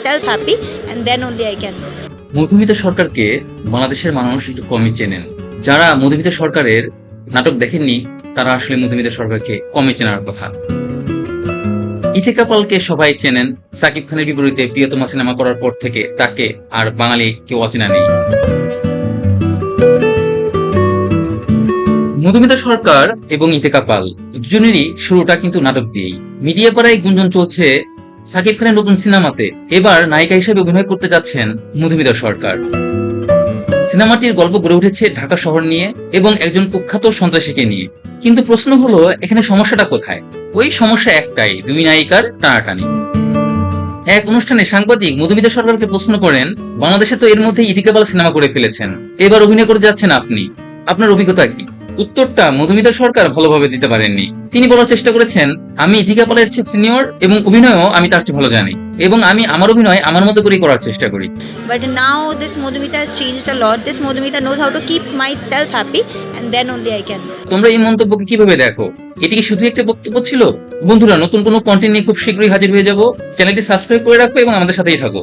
myself happy and then only I can. Madhumita সরকারকে বাংলাদেশের মানুষ একটু কমই চেনেন। যারা মধুমিতা সরকারের নাটক দেখেননি তারা আসলে মধুমিতা সরকারকে কমই চেনার কথা। ইথিকা পালকে সবাই চেনেন। সাকিব খানের বিপরীতে প্রিয়তমা সিনেমা করার পর থেকে তাকে আর বাঙালি কেউ অচেনা নেই। মধুমিতা সরকার এবং ইথিকা পাল দুজনেরই শুরুটা কিন্তু নাটক দিয়েই। মিডিয়া পাড়ায় গুঞ্জন চলছে সাকিব খানের নতুন সিনেমাতে এবার নায়িকা হিসেবে অভিনয় করতে যাচ্ছেন মধুমিতা সরকার। সিনেমাটির গল্প গড়ে উঠেছে ঢাকা শহর নিয়ে এবং একজন কুখ্যাত সন্ত্রাসীকে নিয়ে। কিন্তু প্রশ্ন হলো এখানে সমস্যাটা কোথায়? ওই সমস্যা একটাই, দুই নায়িকার টানাটানি। এক অনুষ্ঠানে সাংবাদিক মধুমিতা সরকারকে প্রশ্ন করেন, বাংলাদেশে তো এর মধ্যে ইথিকা পাল সিনেমা করে ফেলেছেন, এবার অভিনয় করে যাচ্ছেন আপনি, আপনার অভিজ্ঞতা কি? উত্তরটা মধুমিতা সরকার ভালোভাবে দিতে পারেননি। তিনি বলার চেষ্টা করেছেন, আমি ইথিকা পালের চেয়ে সিনিয়র এবং অভিনয়ও আমি তার চেয়ে ভালো জানি এবং আমি আমার অভিনয় আমার মতো করেই করার চেষ্টা করি। But now this Madhumita has changed a lot. This Madhumita knows how to keep myself happy and then only I can. তোমরা এই মন্তব্যকে কিভাবে দেখো? এটি কি শুধু একটা বক্তব্য ছিল? বন্ধুরা, নতুন কোনো কন্টেন্ট নিয়ে খুব শীঘ্রই হাজির হয়ে যাব। চ্যানেলটি সাবস্ক্রাইব করে রাখো এবং আমাদের সাথেই থাকো।